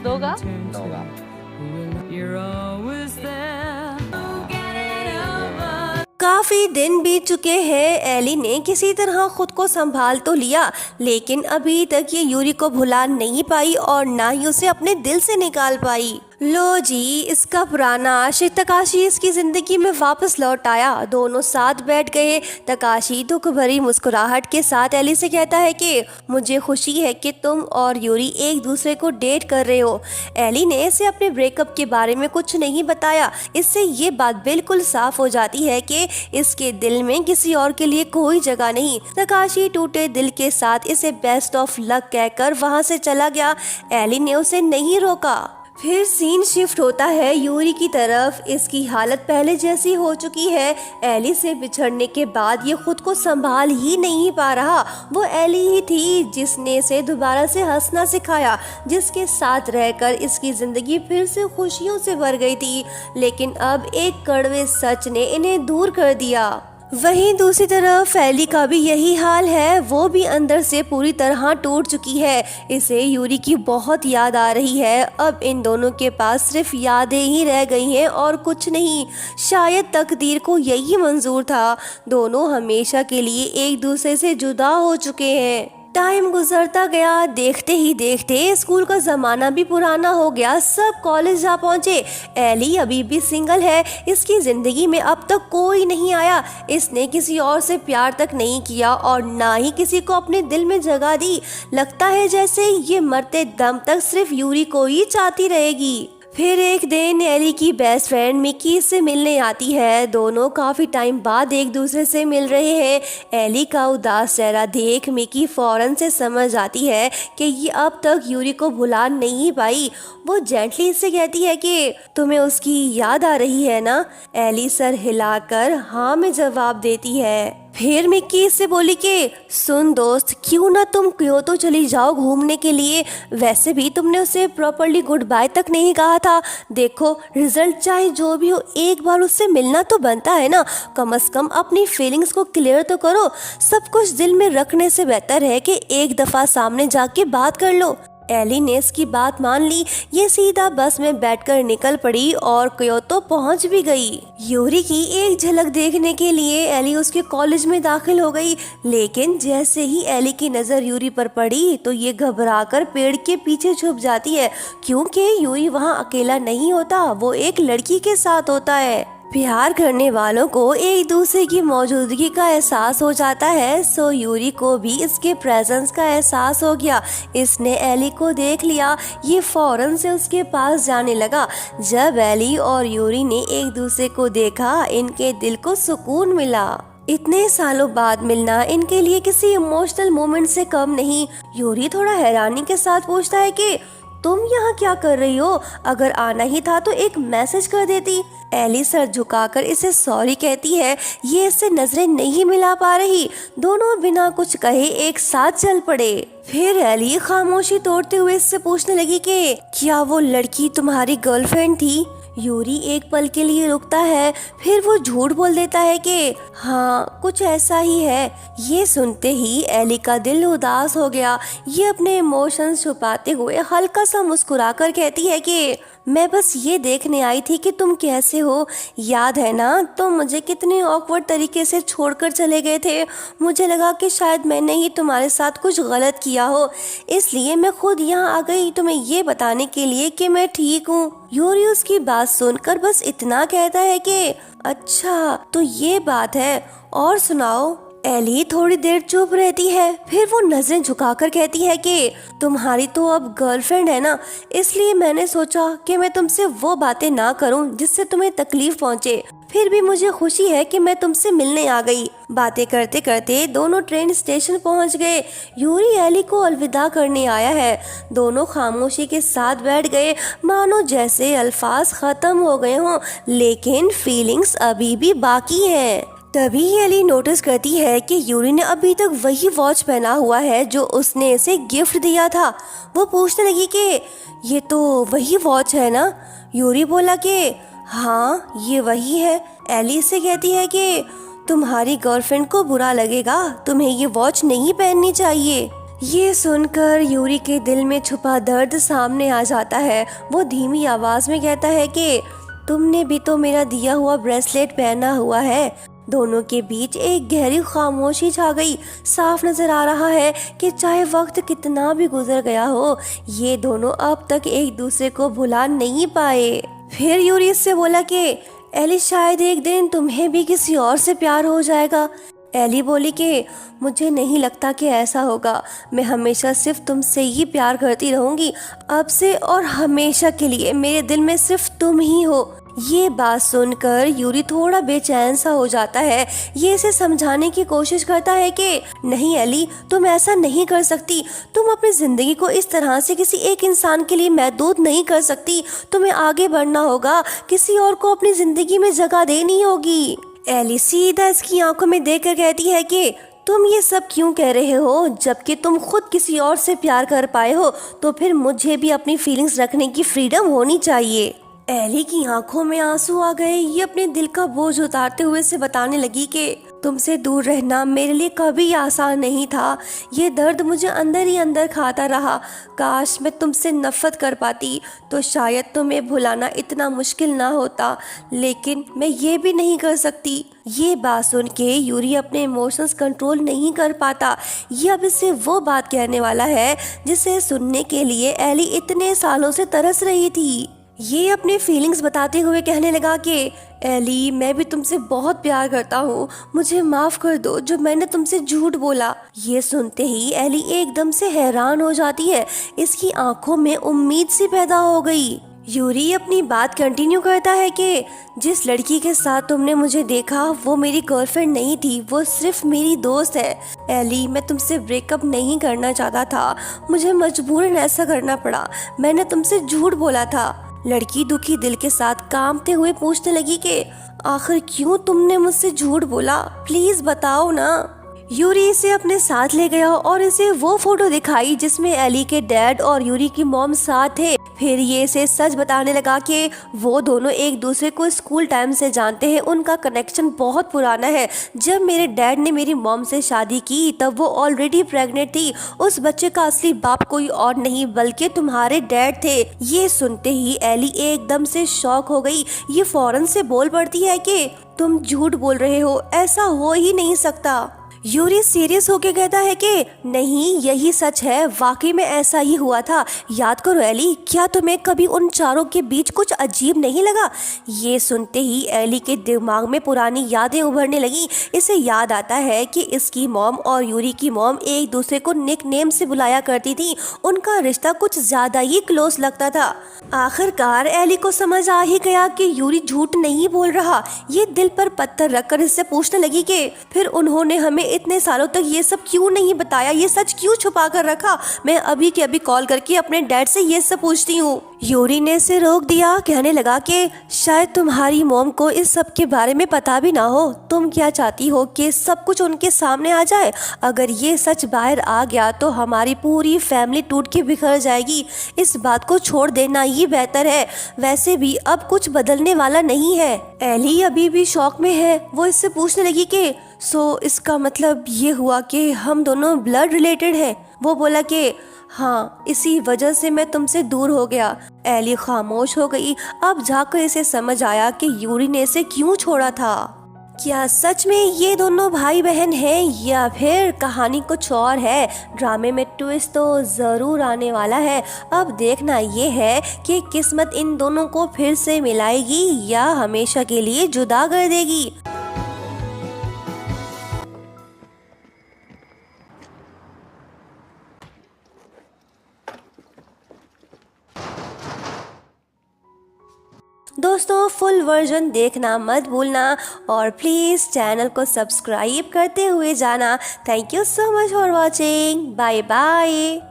दोगा? होगा। काफी दिन बीत चुके हैं। एली ने किसी तरह खुद को संभाल तो लिया, लेकिन अभी तक ये यूरी को भुला नहीं पाई और ना ही उसे अपने दिल से निकाल पाई। लो जी, इसका पुराना आशिक तकाशी इसकी जिंदगी में वापस लौट आया। दोनों साथ बैठ गए। तकाशी दुख भरी मुस्कुराहट के साथ एली से कहता है कि मुझे खुशी है कि तुम और यूरी एक दूसरे को डेट कर रहे हो। एली ने इसे अपने ब्रेकअप के बारे में कुछ नहीं बताया। इससे ये बात बिल्कुल साफ हो जाती है कि इसके दिल में किसी और के लिए कोई जगह नहीं। तकाशी टूटे दिल के साथ इसे बेस्ट ऑफ लक कहकर वहाँ से चला गया। एली ने उसे नहीं रोका। फिर सीन शिफ्ट होता है यूरी की तरफ। इसकी हालत पहले जैसी हो चुकी है। एली से बिछड़ने के बाद ये खुद को संभाल ही नहीं पा रहा। वो एली ही थी जिसने इसे दोबारा से हंसना सिखाया, जिसके साथ रहकर इसकी जिंदगी फिर से खुशियों से भर गई थी। लेकिन अब एक कड़वे सच ने इन्हें दूर कर दिया। वहीं दूसरी तरफ एली का भी यही हाल है। वो भी अंदर से पूरी तरह टूट चुकी है। इसे यूरी की बहुत याद आ रही है। अब इन दोनों के पास सिर्फ यादें ही रह गई हैं और कुछ नहीं। शायद तकदीर को यही मंजूर था। दोनों हमेशा के लिए एक दूसरे से जुदा हो चुके हैं। टाइम गुजरता गया। देखते ही देखते स्कूल का जमाना भी पुराना हो गया। सब कॉलेज जा पहुंचे। एली अभी भी सिंगल है। इसकी जिंदगी में अब तक कोई नहीं आया। इसने किसी और से प्यार तक नहीं किया और ना ही किसी को अपने दिल में जगह दी। लगता है जैसे ये मरते दम तक सिर्फ यूरी को ही चाहती रहेगी। फिर एक दिन एली की बेस्ट फ्रेंड मिकी इससे मिलने आती है। दोनों काफी टाइम बाद एक दूसरे से मिल रहे हैं। एली का उदास चेहरा देख मिकी फौरन से समझ आती है कि ये अब तक यूरी को भुला नहीं पाई। वो जेंटली इससे कहती है कि तुम्हें उसकी याद आ रही है ना? एली सर हिलाकर हाँ में जवाब देती है। फिर मिक्की इससे बोली कि सुन दोस्त, क्यों ना तुम क्योतो चली जाओ घूमने के लिए। वैसे भी तुमने उसे प्रॉपर्ली गुड बाय तक नहीं कहा था। देखो, रिजल्ट चाहे जो भी हो, एक बार उससे मिलना तो बनता है ना। कम से कम अपनी फीलिंग्स को क्लियर तो करो। सब कुछ दिल में रखने से बेहतर है कि एक दफा सामने जाके बात कर लो। एली ने इसकी बात मान ली। ये सीधा बस में बैठकर निकल पड़ी और क्योतो पहुंच भी गई। यूरी की एक झलक देखने के लिए एली उसके कॉलेज में दाखिल हो गई। लेकिन जैसे ही एली की नजर यूरी पर पड़ी तो ये घबराकर पेड़ के पीछे छुप जाती है, क्योंकि यूरी वहां अकेला नहीं होता, वो एक लड़की के साथ होता है। प्यार करने वालों को एक दूसरे की मौजूदगी का एहसास हो जाता है। सो यूरी को भी इसके प्रेजेंस का एहसास हो गया। इसने एली को देख लिया। ये फौरन से उसके पास जाने लगा। जब एली और यूरी ने एक दूसरे को देखा, इनके दिल को सुकून मिला। इतने सालों बाद मिलना इनके लिए किसी इमोशनल मोमेंट से कम नहीं। यूरी थोड़ा हैरानी के साथ पूछता है कि तुम यहाँ क्या कर रही हो? अगर आना ही था तो एक मैसेज कर देती। एली सर झुकाकर इसे सॉरी कहती है। ये इससे नजरें नहीं मिला पा रही। दोनों बिना कुछ कहे एक साथ चल पड़े। फिर एली खामोशी तोड़ते हुए इससे पूछने लगी कि क्या वो लड़की तुम्हारी गर्लफ्रेंड थी? यूरी एक पल के लिए रुकता है, फिर वो झूठ बोल देता है कि हाँ, कुछ ऐसा ही है। ये सुनते ही एली का दिल उदास हो गया। ये अपने इमोशंस छुपाते हुए हल्का सा मुस्कुराकर कहती है कि मैं बस ये देखने आई थी कि तुम कैसे हो। याद है ना, तुम मुझे कितने ऑकवर्ड तरीके से छोड़कर चले गए थे। मुझे लगा कि शायद मैंने ही तुम्हारे साथ कुछ गलत किया हो, इसलिए मैं खुद यहाँ आ गई तुम्हें ये बताने के लिए कि मैं ठीक हूँ। यूरी उसकी बात सुनकर बस इतना कहता है कि अच्छा, तो ये बात है, और सुनाओ। एली थोड़ी देर चुप रहती है, फिर वो नजरें झुकाकर कहती है कि तुम्हारी तो अब गर्लफ्रेंड है ना, इसलिए मैंने सोचा कि मैं तुमसे वो बातें ना करूं जिससे तुम्हें तकलीफ पहुंचे। फिर भी मुझे खुशी है कि मैं तुमसे मिलने आ गई। बातें करते करते दोनों ट्रेन स्टेशन पहुंच गए। यूरी एली को अलविदा करने आया है। दोनों खामोशी के साथ बैठ गए, मानो जैसे अल्फाज खत्म हो गए हों, लेकिन फीलिंग्स अभी भी बाकी हैं। तभी एली नोटिस करती है कि यूरी ने अभी तक वही वॉच पहना हुआ है जो उसने इसे गिफ्ट दिया था। वो पूछने लगी कि ये तो वही वॉच है ना? यूरी बोला कि हाँ, ये वही है। एली से कहती है कि तुम्हारी गर्लफ्रेंड को बुरा लगेगा, तुम्हें ये वॉच नहीं पहननी चाहिए। ये सुनकर यूरी के दिल में छुपा दर्द सामने आ जाता है। वो धीमी आवाज में कहता है कि तुमने भी तो मेरा दिया हुआ ब्रेसलेट पहना हुआ है। दोनों के बीच एक गहरी खामोशी छा गई। साफ नजर आ रहा है कि चाहे वक्त कितना भी गुजर गया हो, ये दोनों अब तक एक दूसरे को भुला नहीं पाए। फिर यूरी इससे बोला कि एली, शायद एक दिन तुम्हें भी किसी और से प्यार हो जाएगा। एली बोली कि मुझे नहीं लगता कि ऐसा होगा। मैं हमेशा सिर्फ तुमसे ही प्यार करती रहूंगी। अब से और हमेशा के लिए मेरे दिल में सिर्फ तुम ही हो। ये बात सुनकर यूरी थोड़ा बेचैन सा हो जाता है। ये इसे समझाने की कोशिश करता है कि नहीं एली, तुम ऐसा नहीं कर सकती। तुम अपनी जिंदगी को इस तरह से किसी एक इंसान के लिए महदूद नहीं कर सकती। तुम्हें आगे बढ़ना होगा, किसी और को अपनी जिंदगी में जगह देनी होगी। एली सीधा इसकी आंखों में देखकर कहती है कि तुम ये सब क्यों कह रहे हो? जबकि तुम खुद किसी और से प्यार कर पाए हो, तो फिर मुझे भी अपनी फीलिंग्स रखने की फ्रीडम होनी चाहिए। एली की आंखों में आंसू आ गए। ये अपने दिल का बोझ उतारते हुए से बताने लगी कि तुमसे दूर रहना मेरे लिए कभी आसान नहीं था। ये दर्द मुझे अंदर ही अंदर खाता रहा। काश मैं तुमसे नफरत कर पाती तो शायद तुम्हें भुलाना इतना मुश्किल ना होता, लेकिन मैं ये भी नहीं कर सकती। ये बात सुन के यूरी अपने इमोशंस कंट्रोल नहीं कर पाता। ये अब इससे वो बात कहने वाला है जिसे सुनने के लिए एली इतने सालों से तरस रही थी। ये अपने फीलिंग्स बताते हुए कहने लगा कि एली, मैं भी तुमसे बहुत प्यार करता हूँ। मुझे माफ कर दो जो मैंने तुमसे झूठ बोला। ये सुनते ही एली एकदम से हैरान हो जाती है। इसकी आंखों में उम्मीद सी पैदा हो गई। यूरी अपनी बात कंटिन्यू करता है कि जिस लड़की के साथ तुमने मुझे देखा वो मेरी गर्लफ्रेंड नहीं थी, वो सिर्फ मेरी दोस्त है। एली, मैं तुमसे ब्रेकअप नहीं करना चाहता था, मुझे मजबूरन ऐसा करना पड़ा। मैंने तुमसे झूठ बोला था। लड़की दुखी दिल के साथ कांपते हुए पूछने लगी कि आखिर क्यों तुमने मुझसे झूठ बोला? प्लीज बताओ ना। यूरी इसे अपने साथ ले गया और इसे वो फोटो दिखाई जिसमें एली के डैड और यूरी की मॉम साथ थे। फिर ये इसे सच बताने लगा कि वो दोनों एक दूसरे को स्कूल टाइम से जानते हैं। उनका कनेक्शन बहुत पुराना है। जब मेरे डैड ने मेरी मॉम से शादी की तब वो ऑलरेडी प्रेग्नेंट थी। उस बच्चे का असली बाप कोई और नहीं बल्कि तुम्हारे डैड थे। ये सुनते ही एली एकदम से शॉक हो गई। ये फौरन से बोल पड़ती है कि तुम झूठ बोल रहे हो, ऐसा हो ही नहीं सकता। यूरी सीरियस होके कहता है कि नहीं, यही सच है, वाकई में ऐसा ही हुआ था। याद करो एली, क्या तुम्हें कभी उन चारों के बीच कुछ अजीब नहीं लगा? ये सुनते ही एली के दिमाग में पुरानी यादें उभरने लगी। इसे याद आता है कि इसकी मॉम और यूरी की मॉम एक दूसरे को निक नेम से बुलाया करती थी। उनका रिश्ता कुछ ज्यादा ही क्लोज लगता था। आखिरकार एली को समझ आ ही गया कि यूरी झूठ नहीं बोल रहा। ये दिल पर पत्थर रखकर इससे पूछने लगी कि फिर उन्होंने हमें इतने सालों तक ये सब क्यों नहीं बताया? ये सच क्यों छुपा कर रखा? मैं अभी के अभी कॉल करके अपने डैड से ये सब पूछती हूँ। यूरी ने इसे रोक दिया। कहने लगा कि शायद तुम्हारी मॉम को इस सब के बारे में पता भी ना हो। तुम क्या चाहती हो कि सब कुछ उनके सामने आ जाए? अगर ये सच बाहर आ गया तो हमारी पूरी फैमिली टूट के बिखर जाएगी। इस बात को छोड़ देना ही बेहतर है। वैसे भी अब कुछ बदलने वाला नहीं है। एली अभी भी शॉक में है। वो इससे पूछने लगी कि सो इसका मतलब ये हुआ कि हम दोनों ब्लड रिलेटेड हैं? वो बोला कि हाँ, इसी वजह से मैं तुमसे दूर हो गया। एली खामोश हो गई। अब जाकर इसे समझ आया कि यूरी ने इसे क्यों छोड़ा था। क्या सच में ये दोनों भाई बहन हैं या फिर कहानी कुछ और है? ड्रामे में ट्विस्ट तो जरूर आने वाला है। अब देखना ये है कि किस्मत इन दोनों को फिर से मिलाएगी या हमेशा के लिए जुदा कर देगी। दोस्तों, फुल वर्जन देखना मत भूलना और प्लीज़ चैनल को सब्सक्राइब करते हुए जाना। Thank you so much for watching. Bye bye.